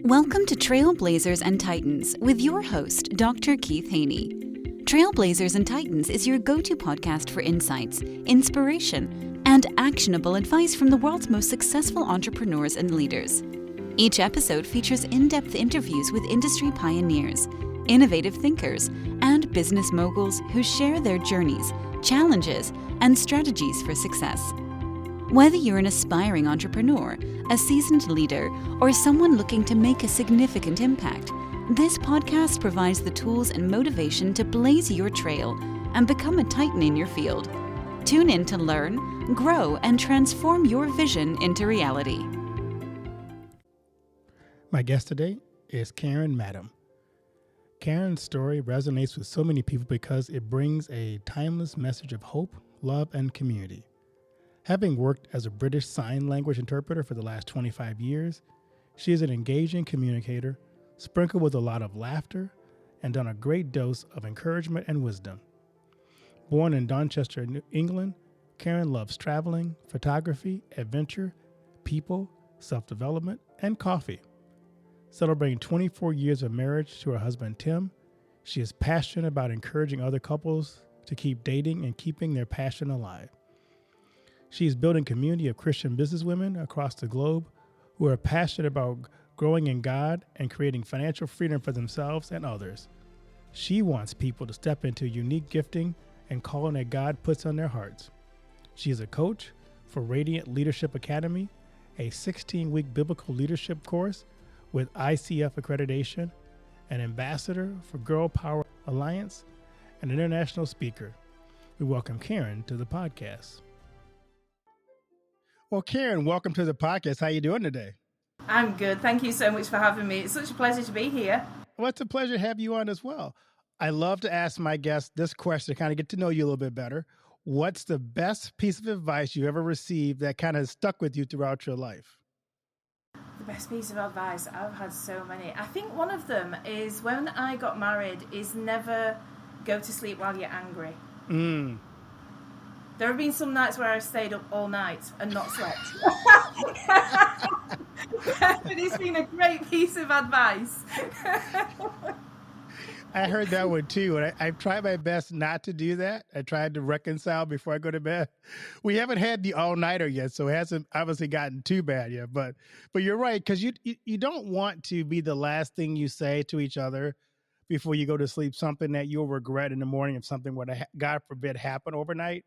Welcome to Trailblazers and Titans with your host, Dr. Keith Haney. Trailblazers and Titans is your go-to podcast for insights, inspiration, and actionable advice from the world's most successful entrepreneurs and leaders. Each episode features in-depth interviews with industry pioneers, innovative thinkers, and business moguls who share their journeys, challenges, and strategies for success. Whether you're an aspiring entrepreneur, a seasoned leader, or someone looking to make a significant impact, this podcast provides the tools and motivation to blaze your trail and become a titan in your field. Tune in to learn, grow, and transform your vision into reality. My guest today is Karen Mettam. Karen's story resonates with so many people because it brings a timeless message of hope, love, and community. Having worked as a British Sign Language interpreter for the last 25 years, she is an engaging communicator, sprinkled with a lot of laughter, and on a great dose of encouragement and wisdom. Born in Doncaster, England, Karen loves traveling, photography, adventure, people, self-development, and coffee. Celebrating 24 years of marriage to her husband, Tim, she is passionate about encouraging other couples to keep dating and keeping their passion alive. She is building a community of Christian businesswomen across the globe who are passionate about growing in God and creating financial freedom for themselves and others. She wants people to step into unique gifting and calling that God puts on their hearts. She is a coach for Radiant Leadership Academy, a 16-week biblical leadership course with ICF accreditation, an ambassador for Girl Power Alliance, and an international speaker. We welcome Karen to the podcast. Well, Karen, welcome to the podcast. How are you doing today? I'm good. Thank you so much for having me. It's such a pleasure to be here. Well, it's a pleasure to have you on as well. I love to ask my guests this question to kind of get to know you a little bit better. What's the best piece of advice you ever received that kind of stuck with you throughout your life? The best piece of advice, I've had so many. I think one of them is when I got married is never go to sleep while you're angry. There have been some nights where I've stayed up all night and not slept. But it's been a great piece of advice. I heard that one too, and I've tried my best not to do that. I tried to reconcile before I go to bed. We haven't had the all-nighter yet, so it hasn't obviously gotten too bad yet. But you're right, because you don't want to be the last thing you say to each other before you go to sleep, something that you'll regret in the morning if something were to, God forbid, happen overnight.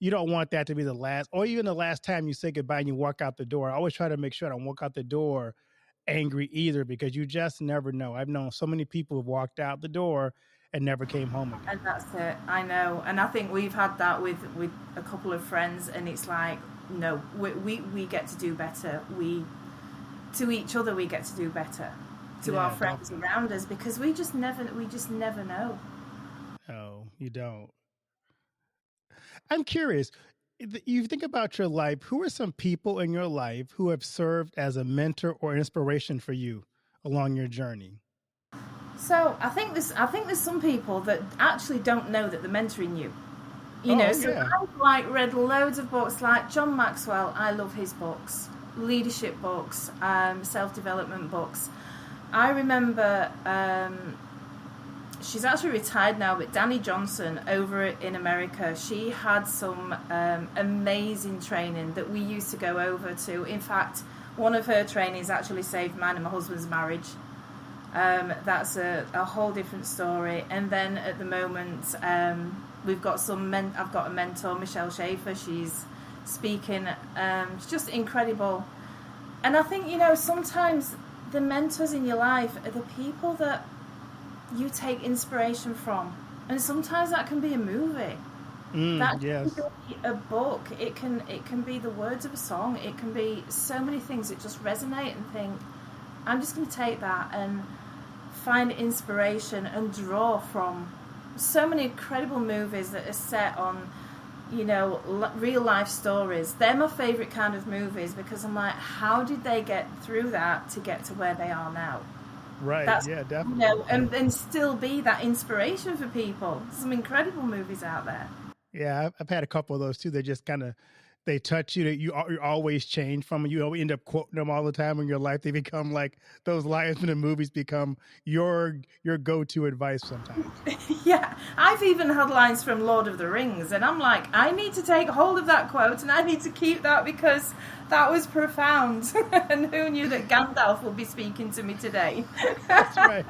You don't want that to be the last, or even the last time you say goodbye and you walk out the door. I always try to make sure I don't walk out the door angry either, because you just never know. I've known so many people who've walked out the door and never came home again. And that's it. I know. And I think we've had that with a couple of friends, and it's like, no, we get to do better. To each other, we get to do better. To our friends around us, because we just never know. No, you don't. I'm curious, you think about your life, who are some people in your life who have served as a mentor or inspiration for you along your journey? So I think there's some people that actually don't know that they're mentoring you. I've read loads of books like John Maxwell. I love his books, leadership books, self-development books. I remember she's actually retired now, but Danny Johnson over in America, she had some amazing training that we used to go over to. In fact, one of her trainings actually saved mine and my husband's marriage. That's a whole different story. And then at the moment, we've got I've got a mentor, Michelle Schaefer. She's speaking. It's just incredible. And I think, sometimes the mentors in your life are the people that you take inspiration from, and sometimes that can be a movie, that can be a book, it can be the words of a song, it can be so many things that just resonate and think, I'm just going to take that and find inspiration and draw from so many incredible movies that are set on real life stories. They're my favorite kind of movies, because I'm like, how did they get through that to get to where they are now? Right. Definitely. And still be that inspiration for people. Some incredible movies out there. Yeah, I've had a couple of those too. They just kind of they touch you, that you're always changed from, you end up quoting them all the time in your life. They become like those lines in the movies become your go-to advice sometimes. Yeah, I've even had lines from Lord of the Rings, and I'm like, I need to take hold of that quote, and I need to keep that because that was profound. And who knew that Gandalf would be speaking to me today? That's right.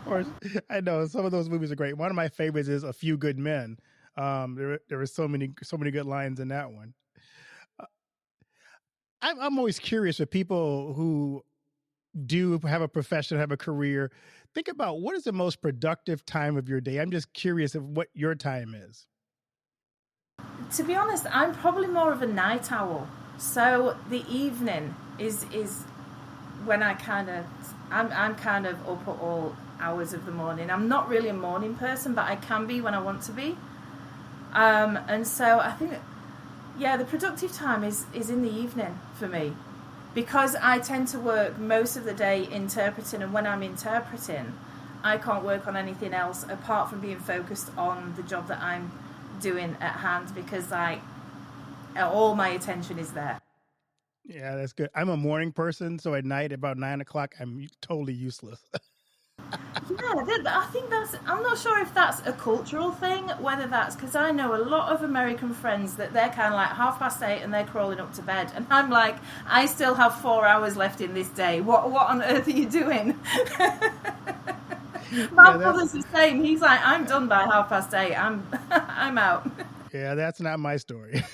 Or I know some of those movies are great. One of my favorites is A Few Good Men. There were so many good lines in that one. I'm always curious with people who do have a profession, have a career. Think about, what is the most productive time of your day? I'm just curious of what your time is. To be honest, I'm probably more of a night owl. So the evening is when I'm kind of up at all hours of the morning. I'm not really a morning person, but I can be when I want to be. And so I think, the productive time is in the evening for me, because I tend to work most of the day interpreting, and when I'm interpreting, I can't work on anything else apart from being focused on the job that I'm doing at hand, because all my attention is there. Yeah, that's good. I'm a morning person, so at night about 9 o'clock, I'm totally useless. I think I'm not sure if that's a cultural thing, whether that's because I know a lot of American friends that they're kind of like 8:30 and they're crawling up to bed, and I'm like, I still have 4 hours left in this day. What on earth are you doing? My brother's the same. He's like, I'm done by 8:30. I'm out. Yeah, that's not my story.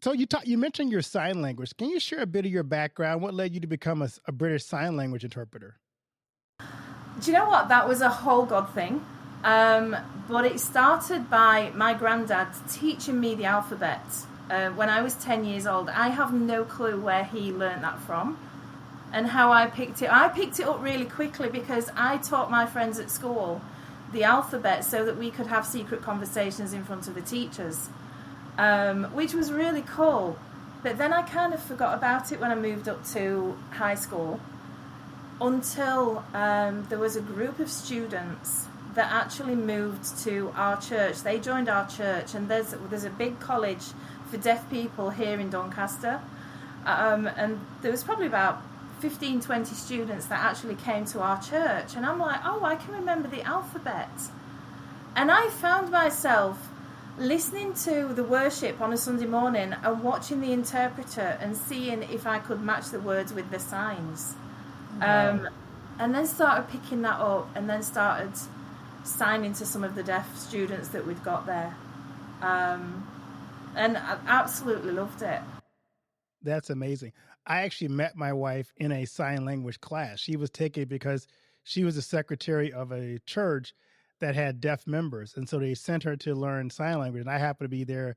So you mentioned your sign language. Can you share a bit of your background? What led you to become a British Sign Language interpreter? Do you know what? That was a whole God thing. But it started by my granddad teaching me the alphabet when I was 10 years old. I have no clue where he learned that from and how I picked it. I picked it up really quickly because I taught my friends at school the alphabet so that we could have secret conversations in front of the teachers. Which was really cool. But then I kind of forgot about it when I moved up to high school, until there was a group of students that actually moved to our church. They joined our church, and there's a big college for deaf people here in Doncaster. And there was probably about 15-20 students that actually came to our church. And I'm like, oh, I can remember the alphabet. And I found myself listening to the worship on a Sunday morning and watching the interpreter and seeing if I could match the words with the signs. Wow. And then started picking that up, and then started signing to some of the deaf students that we'd got there. And I absolutely loved it. That's amazing. I actually met my wife in a sign language class. She was taking it because she was the secretary of a church that had deaf members. And so they sent her to learn sign language. And I happened to be there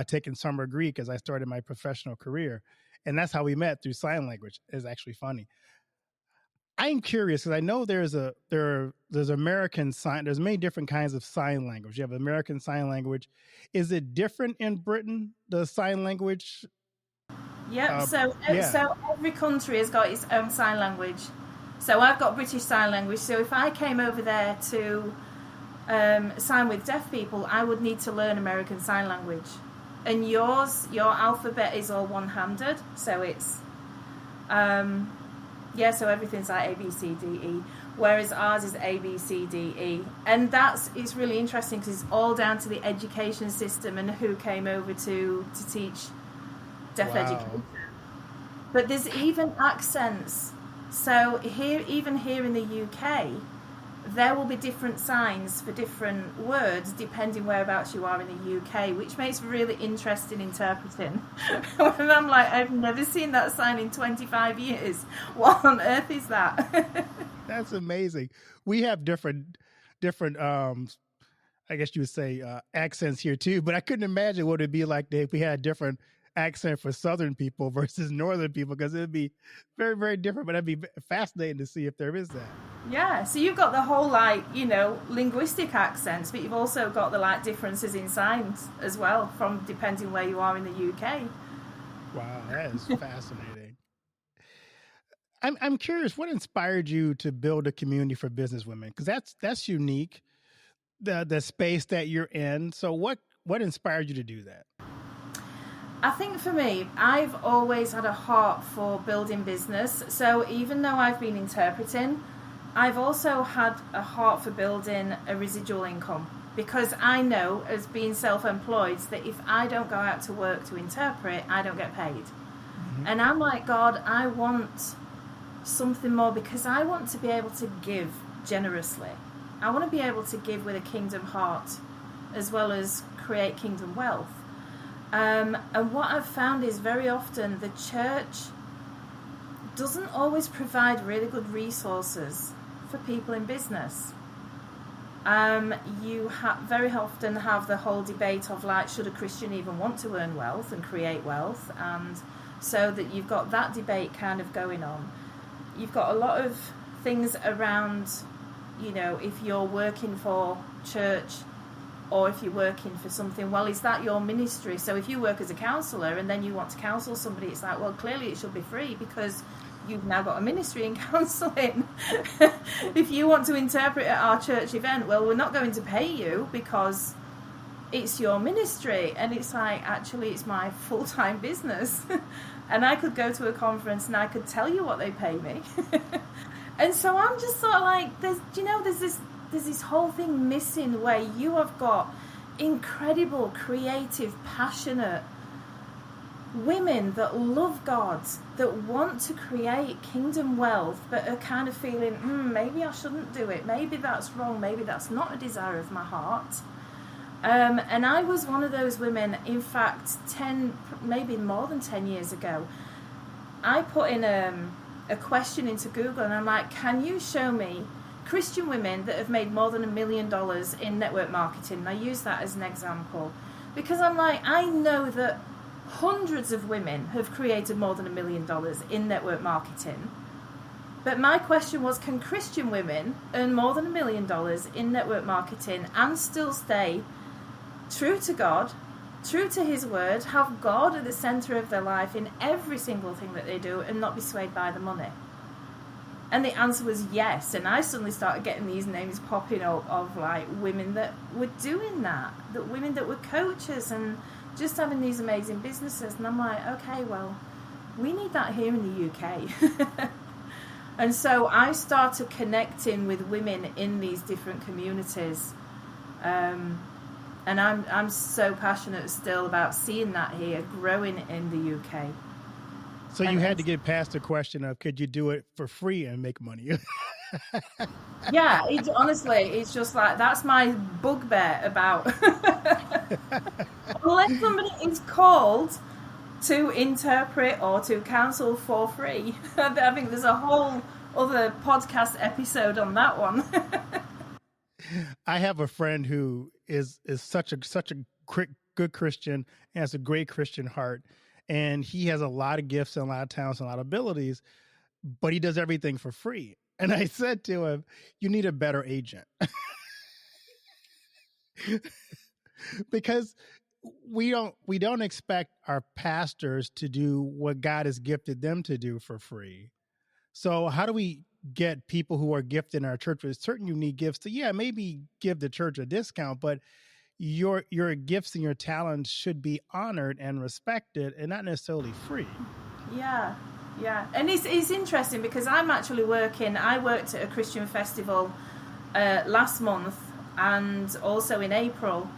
taking summer Greek as I started my professional career. And that's how we met, through sign language. It's actually funny. I'm curious because I know there's American sign. There's many different kinds of sign language. You have American Sign Language. Is it different in Britain, the sign language? Yep. So every country has got its own sign language. So I've got British Sign Language. So if I came over there to sign with deaf people, I would need to learn American Sign Language. And your alphabet is all one-handed. So it's so everything's like A, B, C, D, E, whereas ours is A, B, C, D, E. And it's really interesting because it's all down to the education system and who came over to teach deaf education. But there's even accents. So even here in the UK, there will be different signs for different words depending whereabouts you are in the UK, which makes really interesting interpreting. And I'm like, I've never seen that sign in 25 years. What on earth is that? That's amazing. We have different I guess you would say accents here too, but I couldn't imagine what it'd be like if we had a different accent for Southern people versus Northern people, because it'd be very, very different. But it'd be fascinating to see if there is that. Yeah, so you've got the whole linguistic accents, but you've also got the differences in signs as well, from depending where you are in the UK. Wow, that is fascinating. I'm curious, what inspired you to build a community for businesswomen? Because that's unique. the space that you're in. So what inspired you to do that? I think for me, I've always had a heart for building business. So even though I've been interpreting, I've also had a heart for building a residual income, because I know, as being self-employed, that if I don't go out to work to interpret, I don't get paid. Mm-hmm. And I'm like, God, I want something more, because I want to be able to give generously. I want to be able to give with a kingdom heart as well as create kingdom wealth. And what I've found is very often the church doesn't always provide really good resources for people in business. You very often have the whole debate of like, should a Christian even want to earn wealth and create wealth? And so that you've got that debate kind of going on. You've got a lot of things around, if you're working for church or if you're working for something, well, is that your ministry? So if you work as a counsellor and then you want to counsel somebody, it's like, well, clearly it should be free because you've now got a ministry in counselling. If you want to interpret at our church event, well, we're not going to pay you because it's your ministry. And it's like, actually, it's my full-time business. And I could go to a conference and I could tell you what they pay me. And so I'm just sort of like, there's this whole thing missing where you have got incredible, creative, passionate women that love God, that want to create kingdom wealth, but are kind of feeling, maybe I shouldn't do it. Maybe that's wrong. Maybe that's not a desire of my heart. And I was one of those women. In fact, maybe more than 10 years ago, I put in a question into Google, and I'm like, can you show me Christian women that have made more than $1 million in network marketing? And I use that as an example because I'm like, I know that hundreds of women have created more than $1 million in network marketing. But my question was, can Christian women earn more than $1 million in network marketing and still stay true to God, true to His word, have God at the center of their life in every single thing that they do, and not be swayed by the money? And the answer was yes. And I suddenly started getting these names popping up of like women that were doing that women that were coaches and just having these amazing businesses. And I'm like, okay, well, we need that here in the UK. And so I started connecting with women in these different communities. And I'm so passionate still about seeing that here growing in the UK. So you had to get past the question of, could you do it for free and make money? Yeah, honestly, it's just like, that's my bugbear about. Unless somebody is called to interpret or to counsel for free, I think there's a whole other podcast episode on that one. I have a friend who is such a good Christian and has a great Christian heart. And he has a lot of gifts and a lot of talents and a lot of abilities, but he does everything for free. And I said to him, you need a better agent. Because we don't expect our pastors to do what God has gifted them to do for free. So how do we get people who are gifted in our church with certain unique gifts to, maybe give the church a discount, but your gifts and your talents should be honored and respected and not necessarily free. Yeah. And it's interesting because I worked at a Christian festival last month and also in April.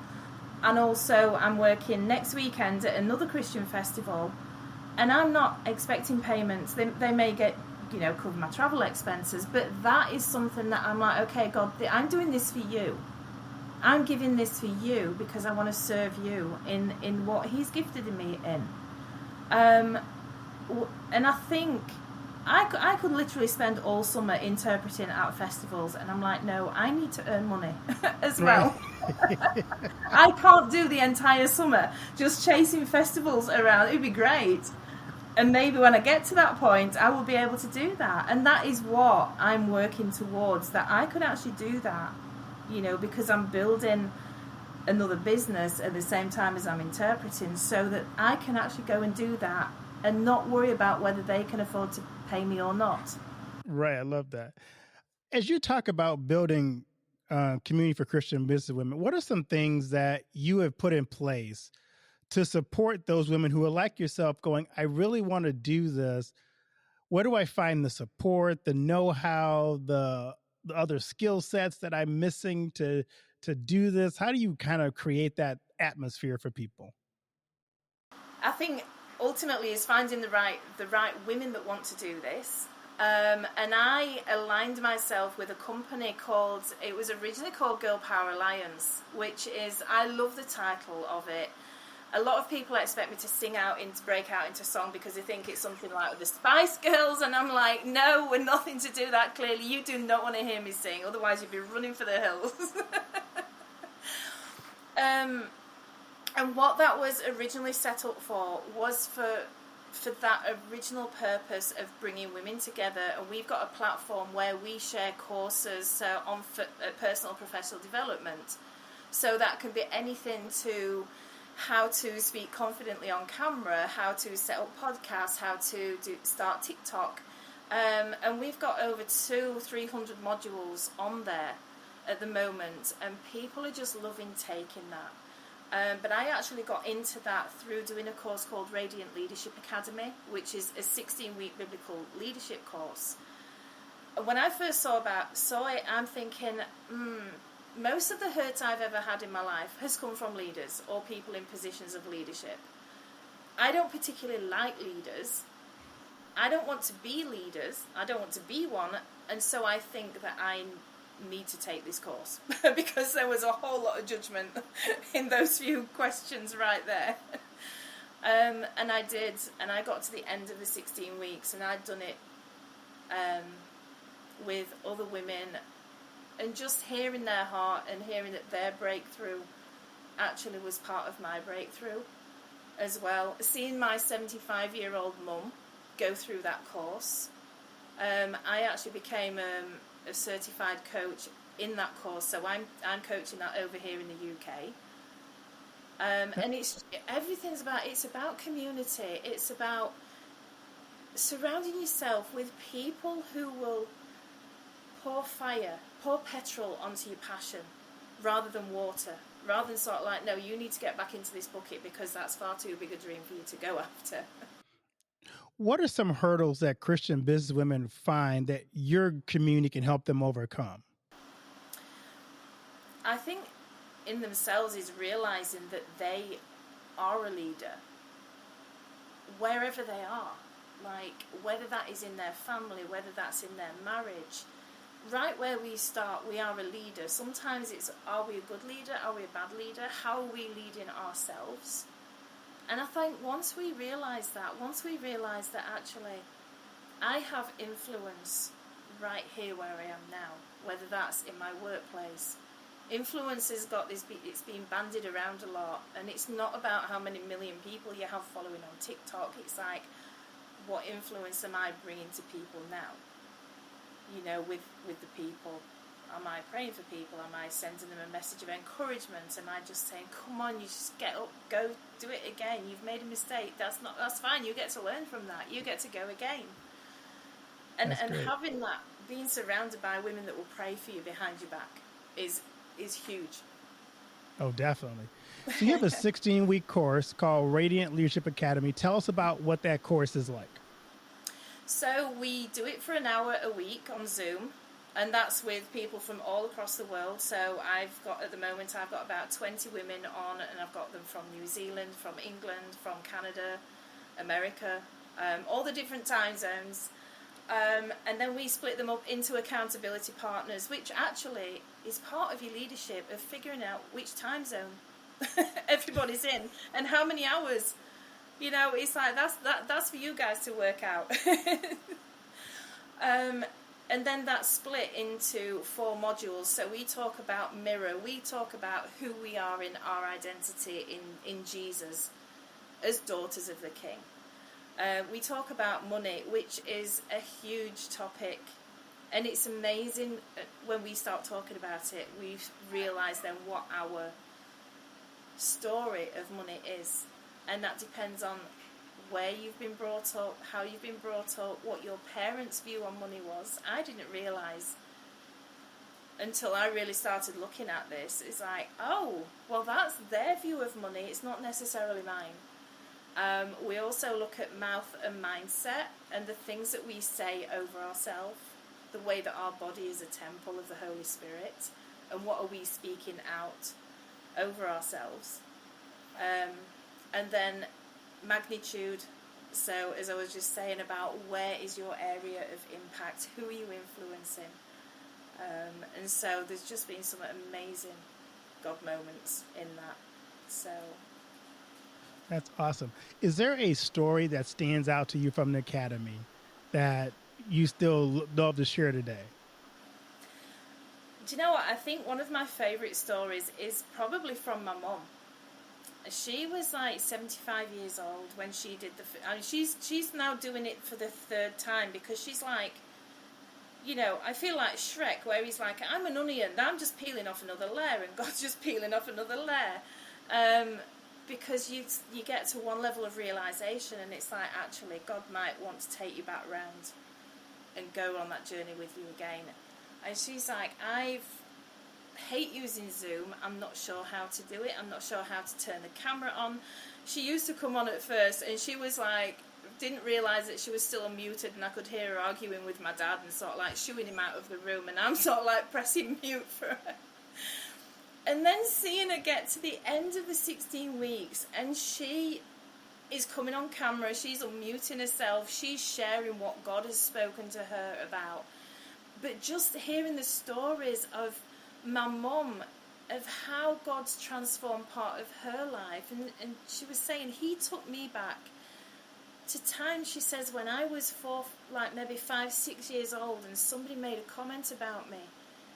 And also I'm working next weekend at another Christian festival. And I'm not expecting payments. They may get, cover my travel expenses. But that is something that I'm like, okay, God, I'm doing this for you. I'm giving this for you because I want to serve you in what He's gifted me in. And I think I could literally spend all summer interpreting at festivals, and I'm like, no, I need to earn money as well. Right. I can't do the entire summer just chasing festivals around. It'd be great. And maybe when I get to that point, I will be able to do that. And that is what I'm working towards, that I could actually do that. Because I'm building another business at the same time as I'm interpreting, so that I can actually go and do that and not worry about whether they can afford to pay me or not. Right. I love that. As you talk about building Community for Christian Businesswomen, what are some things that you have put in place to support those women who are like yourself going, I really want to do this? Where do I find the support, the know-how, the other skill sets that I'm missing to do this? How do you kind of create that atmosphere for people? I think ultimately is finding the right women that want to do this. And I aligned myself with a company it was originally called Girl Power Alliance, which is, I love the title of it. A lot of people expect me to break out into song because they think it's something like the Spice Girls, and I'm like, no, we're nothing to do that. Clearly, you do not want to hear me sing, otherwise you'd be running for the hills. And what that was originally set up for was for that original purpose of bringing women together. And we've got a platform where we share courses on personal professional development. So that can be anything to how to speak confidently on camera, how to set up podcasts, how to start TikTok. And we've got over 200-300 modules on there at the moment, and people are just loving taking that. But I actually got into that through doing a course called Radiant Leadership Academy, which is a 16-week biblical leadership course. When I first saw it, I'm thinking, most of the hurt I've ever had in my life has come from leaders or people in positions of leadership. I don't particularly like leaders. I don't want to be leaders. I don't want to be one. And so I think that I need to take this course because there was a whole lot of judgment in those few questions right there. And I did, and I got to the end of the 16 weeks, and I'd done it with other women, and just hearing their heart and hearing that their breakthrough actually was part of my breakthrough as well. Seeing my 75-year-old mum go through that course, I actually became a certified coach in that course, so I'm coaching that over here in the UK. And it's about community. It's about surrounding yourself with people who will pour petrol onto your passion rather than water, rather than sort of like, no, you need to get back into this bucket because that's far too big a dream for you to go after. What are some hurdles that Christian businesswomen find that your community can help them overcome? I think in themselves is realizing that they are a leader wherever they are, like whether that is in their family, whether that's in their marriage. Right where we start, we are a leader. Sometimes it's, are we a good leader? Are we a bad leader? How are we leading ourselves? And I think once we realise that actually I have influence right here where I am now, whether that's in my workplace. Influence has got this, it's been bandied around a lot, and it's not about how many million people you have following on TikTok. It's like, what influence am I bringing to people now? You know, with the people. Am I praying for people? Am I sending them a message of encouragement? Am I just saying, come on, you just get up, go do it again. You've made a mistake. That's fine. You get to learn from that. You get to go again. And having that, being surrounded by women that will pray for you behind your back is huge. Oh, definitely. So you have a 16-week course called Radiant Leadership Academy. Tell us about what that course is like. So we do it for an hour a week on Zoom, and that's with people from all across the world. So at the moment I've got about 20 women on, and I've got them from New Zealand, from England, from Canada, America, all the different time zones. And then we split them up into accountability partners, which actually is part of your leadership, of figuring out which time zone everybody's in and how many hours. You know, it's like that's for you guys to work out. And then that's split into 4 modules. So we talk about mirror. We talk about who we are in our identity in Jesus as daughters of the King. We talk about money, which is a huge topic. And it's amazing when we start talking about it, we realise then what our story of money is. And that depends on where you've been brought up, how you've been brought up, what your parents' view on money was. I didn't realise until I really started looking at this. It's like, oh, well, that's their view of money. It's not necessarily mine. We also look at mouth and mindset and the things that we say over ourselves, the way that our body is a temple of the Holy Spirit, and what are we speaking out over ourselves. And then magnitude. So as I was just saying about where is your area of impact, who are you influencing? And so there's just been some amazing God moments in that. So That's awesome. Is there a story that stands out to you from the Academy that you still love to share today? Do you know what? I think one of my favourite stories is probably from my mum. She was like 75 years old when she did she's now doing it for the third time, because she's like, you know, I feel like Shrek, where he's like, I'm an onion, I'm just peeling off another layer, and God's just peeling off another layer. Because you get to one level of realisation, and it's like, actually, God might want to take you back round and go on that journey with you again. And she's like, I hate using Zoom, I'm not sure how to do it, I'm not sure how to turn the camera on. She used to come on at first, and she was like, didn't realise that she was still unmuted, and I could hear her arguing with my dad and sort of like shooing him out of the room, and I'm sort of like pressing mute for her. And then seeing her get to the end of the 16 weeks, and she is coming on camera, she's unmuting herself, she's sharing what God has spoken to her about. But just hearing the stories of my mum, of how God's transformed part of her life, and she was saying, he took me back to times, she says, when I was 4, like maybe 5, 6 years old, and somebody made a comment about me,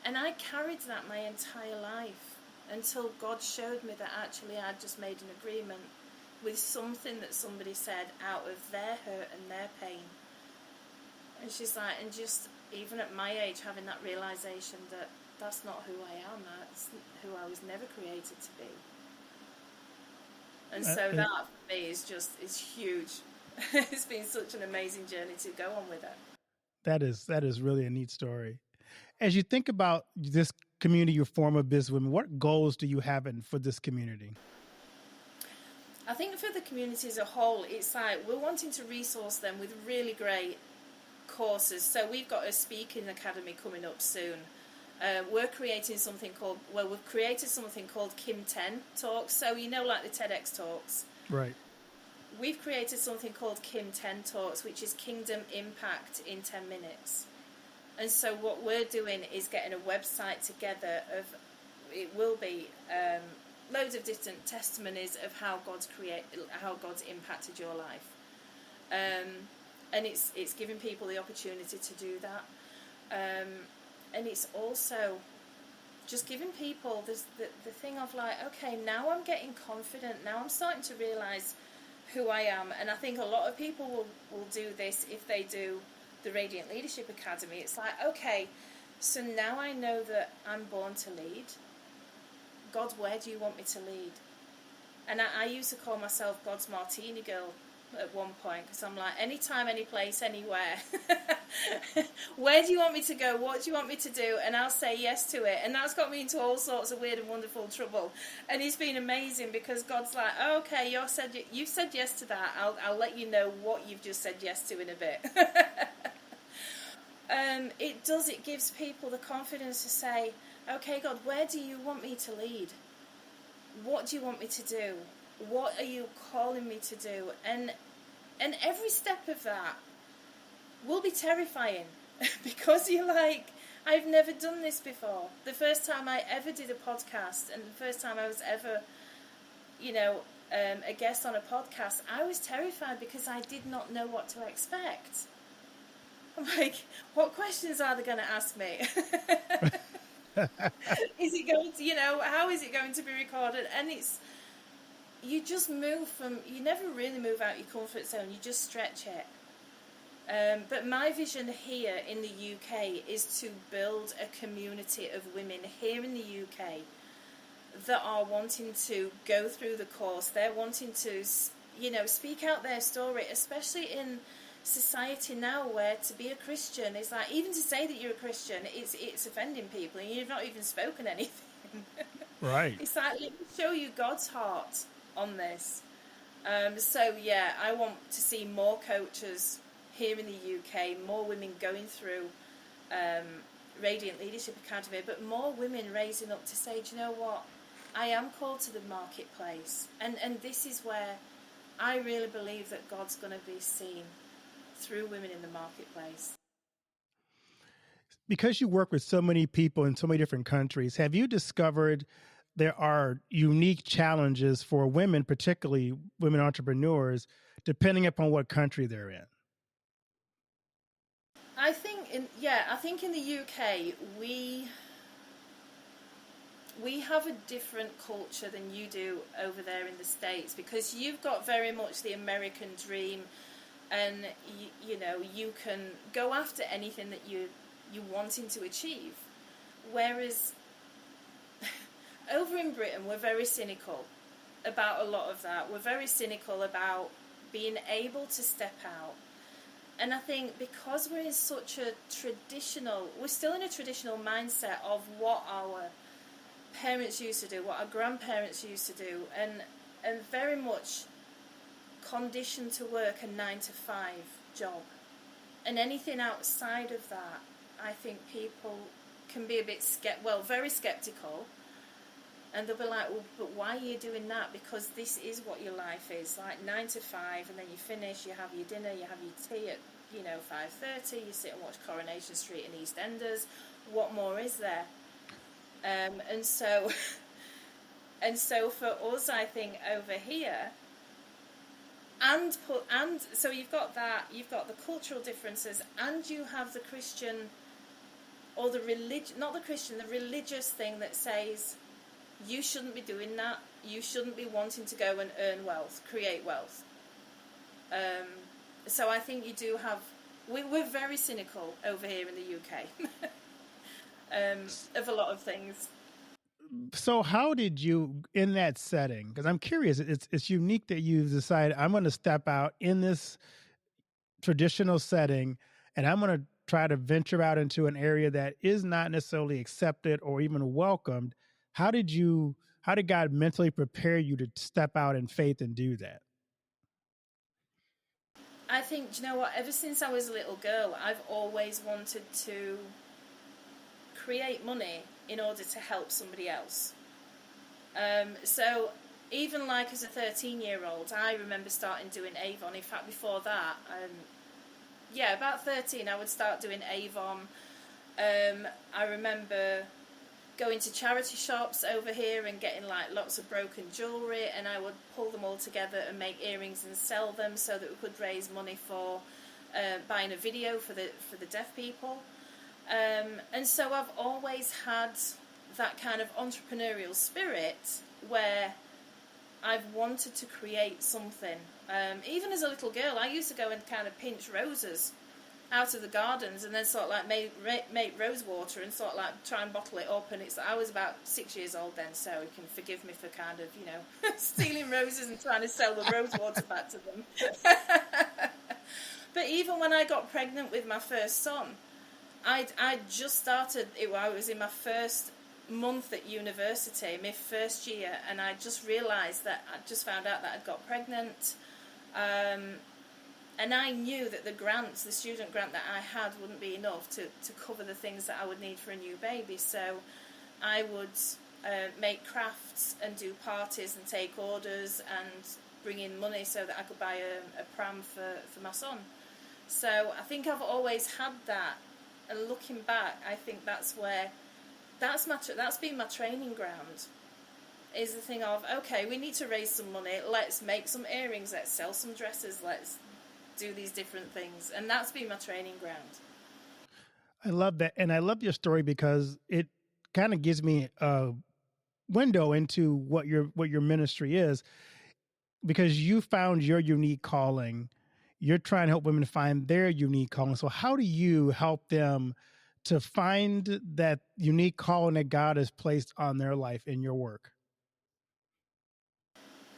and I carried that my entire life until God showed me that actually I'd just made an agreement with something that somebody said out of their hurt and their pain. And she's like, and just even at my age, having that realisation that that's not who I am, that's who I was never created to be. And so that for me is huge. It's been such an amazing journey to go on with it. That is really a neat story. As you think about this community you form of businesswomen, what goals do you have for this community? I think for the community as a whole, it's like we're wanting to resource them with really great courses. So we've got a speaking academy coming up soon. We've created something called Kim 10 Talks. So you know, like the TEDx Talks. Right. We've created something called Kim 10 Talks, which is Kingdom Impact in 10 minutes. And so what we're doing is getting a website together it will be loads of different testimonies of how God's impacted your life. And it's giving people the opportunity to do that. And it's also just giving people the thing of like, okay, now I'm getting confident, now I'm starting to realise who I am. And I think a lot of people will do this if they do the Radiant Leadership Academy. It's like, okay, so now I know that I'm born to lead. God, where do you want me to lead? And I used to call myself God's martini girl at one point, because I'm like, anytime, any place, anywhere. Where do you want me to go? What do you want me to do? And I'll say yes to it. And that's got me into all sorts of weird and wonderful trouble. And it's been amazing, because God's like, oh, okay, you've said yes to that. I'll let you know what you've just said yes to in a bit. It gives people the confidence to say, okay, God, where do you want me to lead? What do you want me to do? What are you calling me to do? And every step of that will be terrifying, because you're like, I've never done this before. The first time I ever did a podcast, and the first time I was ever, a guest on a podcast, I was terrified because I did not know what to expect. I'm like, what questions are they going to ask me? Is it going to, how is it going to be recorded? And you just you never really move out your comfort zone, you just stretch it. But my vision here in the UK is to build a community of women here in the UK that are wanting to go through the course. They're wanting to, speak out their story, especially in society now where to be a Christian is like, even to say that you're a Christian, it's offending people, and you've not even spoken anything. Right. It's like, let me show you God's heart on this. So yeah, I want to see more coaches here in the UK, more women going through Radiant Leadership Academy, but more women raising up to say, do you know what, I am called to the marketplace, and this is where I really believe that God's going to be seen through women in the marketplace. Because you work with so many people in so many different countries, have you discovered there are unique challenges for women, particularly women entrepreneurs, depending upon what country they're in? I think in the UK we have a different culture than you do over there in the States, because you've got very much the American dream, and you know, you can go after anything that you're wanting to achieve, whereas over in Britain we're very cynical about a lot of that. We're very cynical about being able to step out. And I think because we're in such a we're still in a traditional mindset of what our parents used to do, what our grandparents used to do, and very much conditioned to work a 9-to-5 job. And anything outside of that, I think people can be a bit very skeptical, and they'll be like, well, but why are you doing that? Because this is what your life is, like 9-to-5, and then you finish, you have your dinner, you have your tea at 5:30, you sit and watch Coronation Street and EastEnders. What more is there? And so for us, I think over here, and so you've got the cultural differences, and you have the Christian, or the religious thing that says you shouldn't be doing that. You shouldn't be wanting to go and earn wealth, create wealth. So I think you do have. We're very cynical over here in the UK of a lot of things. So how did you, in that setting, because I'm curious, it's unique that you've decided, I'm going to step out in this traditional setting, and I'm going to try to venture out into an area that is not necessarily accepted or even welcomed. How did God mentally prepare you to step out in faith and do that? I think, do you know what, ever since I was a little girl, I've always wanted to create money in order to help somebody else. So even like as a 13-year-old, I remember starting doing Avon. In fact, before that, about 13, I would start doing Avon. I remember going to charity shops over here and getting like lots of broken jewellery, and I would pull them all together and make earrings and sell them so that we could raise money for buying a video for the deaf people. And so I've always had that kind of entrepreneurial spirit where I've wanted to create something. Even as a little girl, I used to go and kind of pinch roses out of the gardens, and then sort of like make rose water and sort of like try and bottle it up. And I was about 6 years old then, so you can forgive me for kind of stealing roses and trying to sell the rose water back to them. But even when I got pregnant with my first son, I just started. I was in my first month at university, my first year, and I just realised that I just found out that I'd got pregnant. And I knew that the student grant that I had wouldn't be enough to cover the things that I would need for a new baby. So I would make crafts and do parties and take orders and bring in money so that I could buy a pram for my son. So I think I've always had that. And looking back, I think that's been my training ground. Is the thing of, okay, we need to raise some money. Let's make some earrings. Let's sell some dresses. Let's do these different things, and that's been my training ground. I love that, and I love your story because it kind of gives me a window into what your ministry is, because you found your unique calling. You're trying to help women find their unique calling. So how do you help them to find that unique calling that God has placed on their life in your work?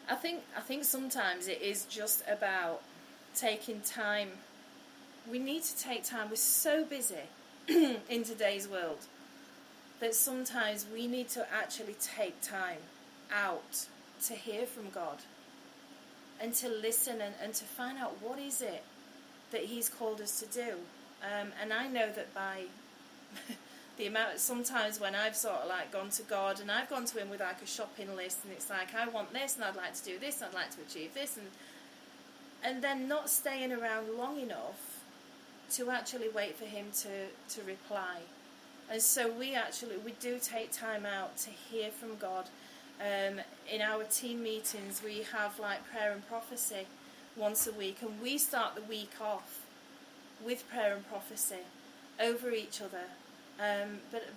I think sometimes it is just about taking time we need to take time. We're so busy in today's world that sometimes we need to actually take time out to hear from God and to listen and to find out what is it that he's called us to do. And I know that by the amount, sometimes when I've sort of like gone to God and I've gone to him with like a shopping list, and it's like, I want this and I'd like to do this and I'd like to achieve this, and then not staying around long enough to actually wait for him to reply. And so we do take time out to hear from God. In our team meetings, we have like prayer and prophecy once a week, and we start the week off with prayer and prophecy over each other,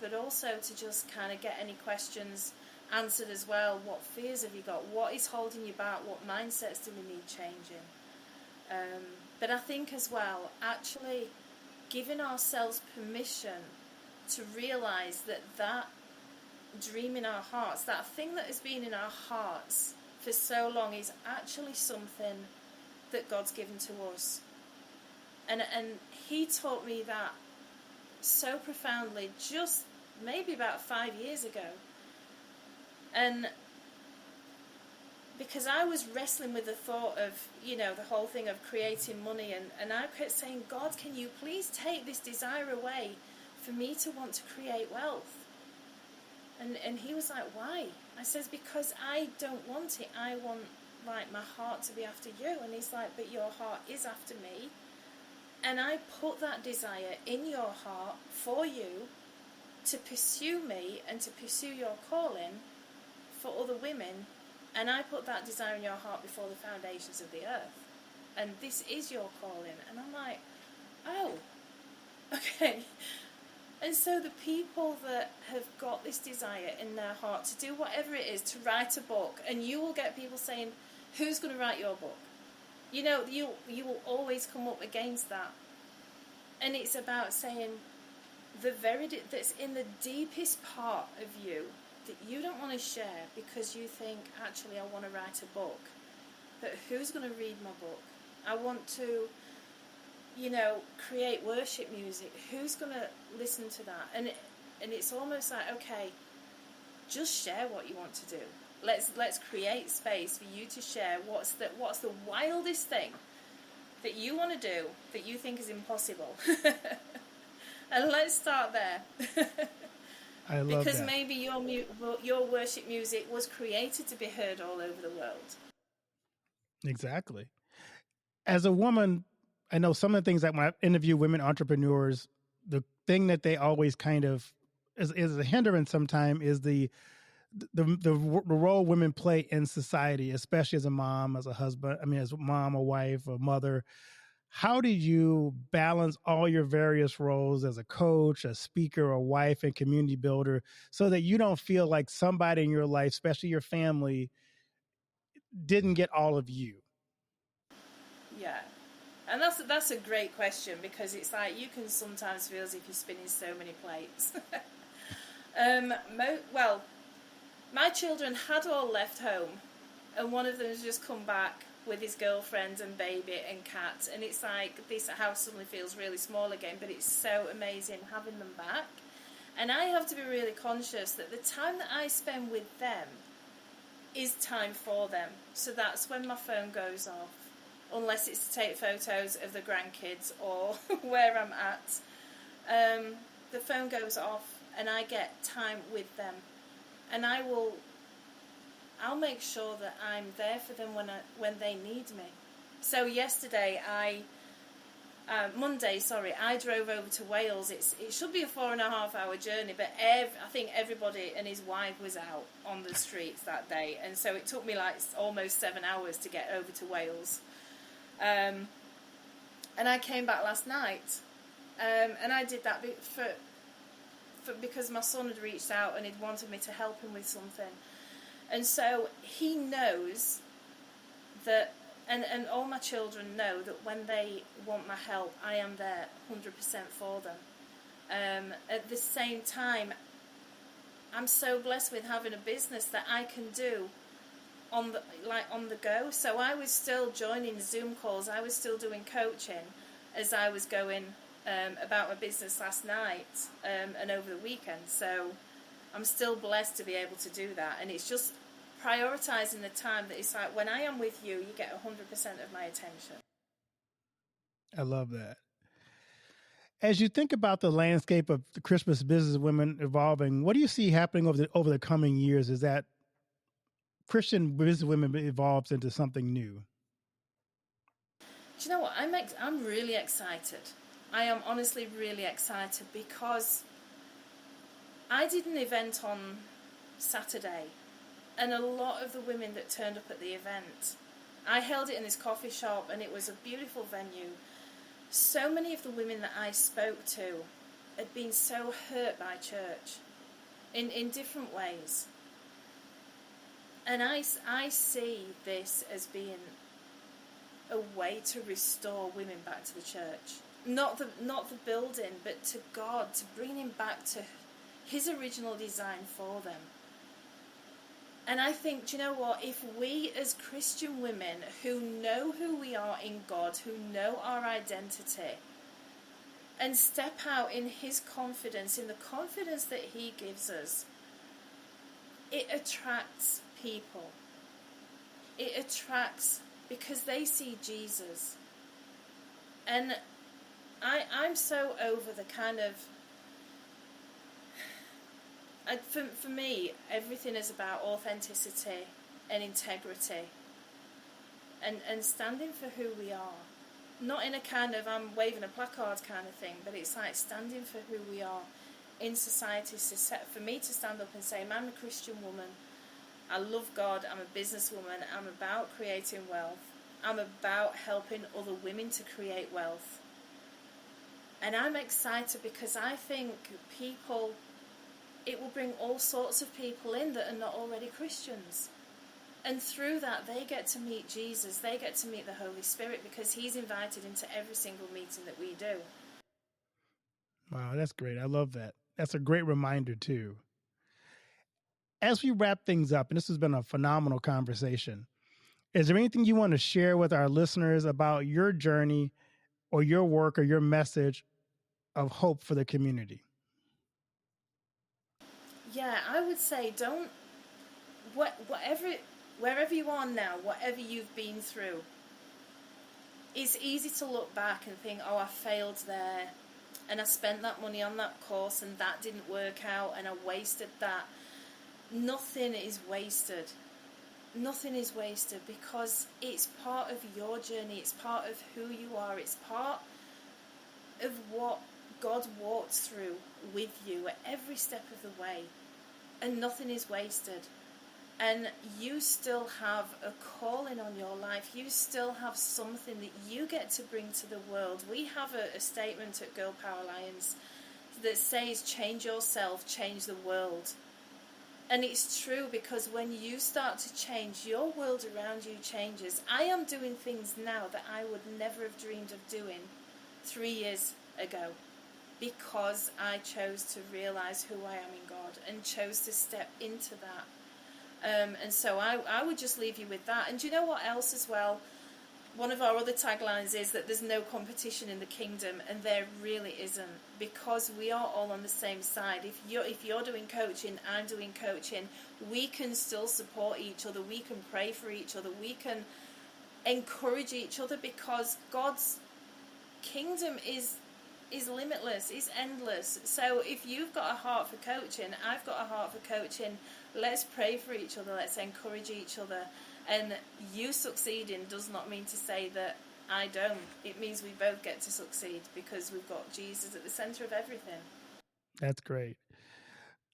but also to just kind of get any questions answered as well. What fears have you got? What is holding you back? What mindsets do we need changing? But I think as well, actually giving ourselves permission to realise that dream in our hearts, that thing that has been in our hearts for so long, is actually something that God's given to us. And he taught me that so profoundly just maybe about 5 years ago. And because I was wrestling with the thought of, the whole thing of creating money, and I kept saying, God, can you please take this desire away for me to want to create wealth? And he was like, why? I says, because I don't want it. I want like my heart to be after you. And he's like, but your heart is after me. And I put that desire in your heart for you to pursue me and to pursue your calling for other women. And I put that desire in your heart before the foundations of the earth. And this is your calling. And I'm like, oh, okay. And so the people that have got this desire in their heart to do whatever it is, to write a book, and you will get people saying, who's going to write your book? You will always come up against that. And it's about saying that's in the deepest part of you that you don't want to share because you think, actually, I want to write a book. But who's going to read my book? I want to, create worship music. Who's going to listen to that? And it's almost like, okay, just share what you want to do. Let's create space for you to share what's the wildest thing that you want to do that you think is impossible. And let's start there. I love because that. Maybe your worship music was created to be heard all over the world. Exactly. As a woman, I know some of the things that when I interview women entrepreneurs, the thing that they always kind of is a hindrance sometimes is the role women play in society, especially as a mom, as a husband, as a mom, a wife, a mother. How do you balance all your various roles as a coach, a speaker, a wife, and community builder so that you don't feel like somebody in your life, especially your family, didn't get all of you? Yeah. And that's a great question, because it's like you can sometimes feel as if you're spinning so many plates. My children had all left home, and one of them has just come back with his girlfriend and baby and cat, and it's like this house suddenly feels really small again, but it's so amazing having them back. And I have to be really conscious that the time that I spend with them is time for them. So that's when my phone goes off, unless it's to take photos of the grandkids or where I'm at. The phone goes off and I get time with them, and I'll make sure that I'm there for them when they need me. So Monday, I drove over to Wales. It should be a 4.5-hour journey, but I think everybody and his wife was out on the streets that day, and so it took me like almost 7 hours to get over to Wales. And I came back last night, and I did that because my son had reached out and he'd wanted me to help him with something. And so he knows that, and all my children know that when they want my help, I am there 100% for them. At the same time, I'm so blessed with having a business that I can do on the go. So I was still joining Zoom calls. I was still doing coaching. as I was going about my business last night and over the weekend. So I'm still blessed to be able to do that. And it's just prioritizing the time that it's like, when I am with you, you get 100% of my attention. I love that. As you think about the landscape of the Christmas business women evolving, what do you see happening over the coming years as that Christian business women evolves into something new? Do you know what? I'm really excited. I am honestly really excited because I did an event on Saturday, and a lot of the women that turned up at the event, I held it in this coffee shop, and it was a beautiful venue. So many of the women that I spoke to had been so hurt by church in different ways. And I see this as being a way to restore women back to the church. Not the building, but to God, to bring him back to his original design for them. And I think, do you know what? If we as Christian women who know who we are in God, who know our identity, and step out in his confidence, in the confidence that he gives us, it attracts people. It attracts because they see Jesus. And I'm so over the kind of... For me, everything is about authenticity and integrity and standing for who we are. Not in a kind of I'm waving a placard kind of thing, but it's like standing for who we are in society. For me to stand up and say, I'm a Christian woman, I love God, I'm a businesswoman, I'm about creating wealth, I'm about helping other women to create wealth. And I'm excited because I think it will bring all sorts of people in that are not already Christians. And through that, they get to meet Jesus. They get to meet the Holy Spirit because he's invited into every single meeting that we do. Wow, that's great. I love that. That's a great reminder, too. As we wrap things up, and this has been a phenomenal conversation, is there anything you want to share with our listeners about your journey or your work or your message of hope for the community? Yeah, I would say wherever you are now, whatever you've been through, it's easy to look back and think, oh, I failed there, and I spent that money on that course, and that didn't work out, and I wasted that. Nothing is wasted. Nothing is wasted because it's part of your journey, it's part of who you are, it's part of what God walked through with you at every step of the way. And nothing is wasted. And you still have a calling on your life. You still have something that you get to bring to the world. We have a statement at Girl Power Alliance that says, change yourself, change the world. And it's true, because when you start to change, your world around you changes. I am doing things now that I would never have dreamed of doing 3 years ago, because I chose to realize who I am in God and chose to step into that. And so I would just leave you with that. And do you know what else as well? One of our other taglines is that there's no competition in the kingdom, and there really isn't, because we are all on the same side. If you're doing coaching, I'm doing coaching, we can still support each other, we can pray for each other, we can encourage each other, because God's kingdom is limitless, is endless. So if you've got a heart for coaching, I've got a heart for coaching, let's pray for each other, let's encourage each other. And you succeeding does not mean to say that I don't. It means we both get to succeed, because we've got Jesus at the center of everything. That's great.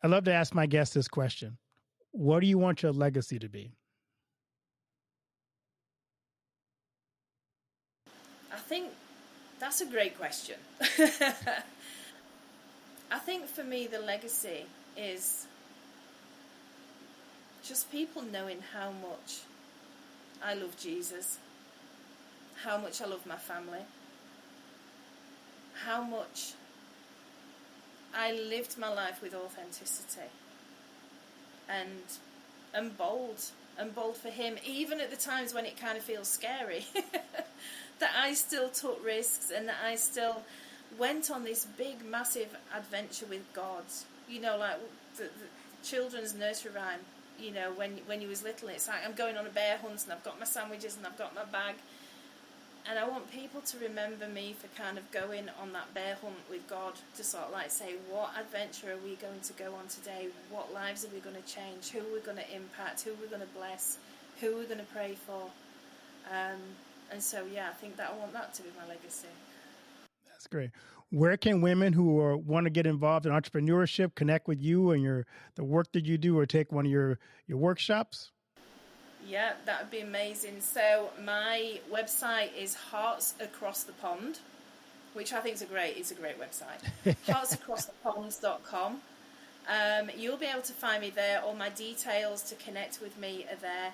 I love to ask my guests this question. What do you want your legacy to be? I think that's a great question. I think for me the legacy is just people knowing how much I love Jesus, how much I love my family, how much I lived my life with authenticity and bold and bold for him, even at the times when it kind of feels scary. That I still took risks, and that I still went on this big, massive adventure with God. You know, like the children's nursery rhyme, you know, when you was little, it's like, I'm going on a bear hunt, and I've got my sandwiches, and I've got my bag. And I want people to remember me for kind of going on that bear hunt with God, to sort of like say, what adventure are we going to go on today? What lives are we going to change? Who are we going to impact? Who are we going to bless? Who are we going to pray for? And so, yeah, I think that I want that to be my legacy. That's great. Where can women who want to get involved in entrepreneurship connect with you and the work that you do, or take one of your workshops? Yeah, that would be amazing. So my website is Hearts Across the Pond, which I think is a great website. heartsacrosstheponds.com. You'll be able to find me there. All my details to connect with me are there.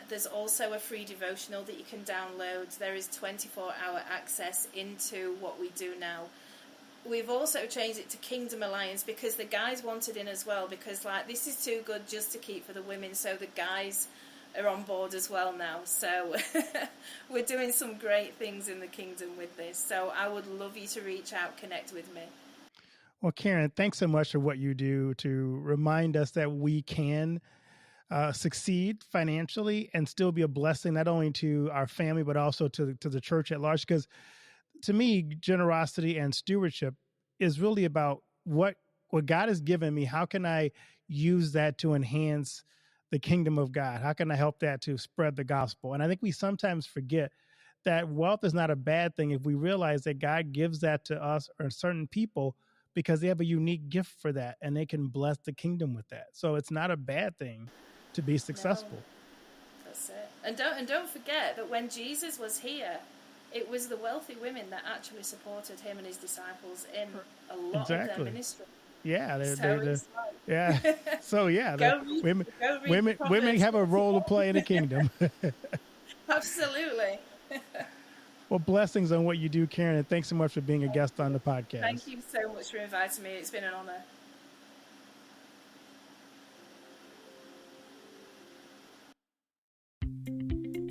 There's also a free devotional that you can download. There is 24-hour access into what we do now. We've also changed it to Kingdom Alliance because the guys wanted in as well, because like this is too good just to keep for the women, so the guys are on board as well now. So we're doing some great things in the kingdom with this. So I would love you to reach out, connect with me. Well, Karen, thanks so much for what you do to remind us that we can succeed financially and still be a blessing, not only to our family, but also to the church at large. Because to me, generosity and stewardship is really about what God has given me. How can I use that to enhance the kingdom of God? How can I help that to spread the gospel? And I think we sometimes forget that wealth is not a bad thing if we realize that God gives that to us or certain people because they have a unique gift for that and they can bless the kingdom with that. So it's not a bad thing to be successful. No, that's it. And don't forget that when Jesus was here, it was the wealthy women that actually supported him and his disciples in a lot of their ministry. Yeah, women have a role to play in the kingdom. Absolutely. Well, blessings on what you do, Karen, and thanks so much for being a guest on the podcast. Thank you so much for inviting me. It's been an honor.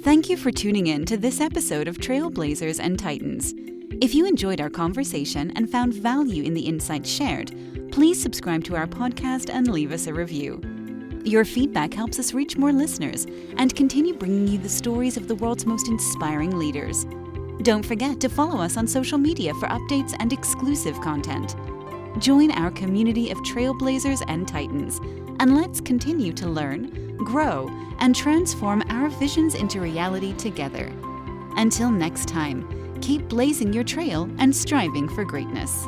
Thank you for tuning in to this episode of Trailblazers and Titans. If you enjoyed our conversation and found value in the insights shared, please subscribe to our podcast and leave us a review. Your feedback helps us reach more listeners and continue bringing you the stories of the world's most inspiring leaders. Don't forget to follow us on social media for updates and exclusive content. Join our community of Trailblazers and Titans, and let's continue to learn, grow, and transform our visions into reality together. Until next time, keep blazing your trail and striving for greatness.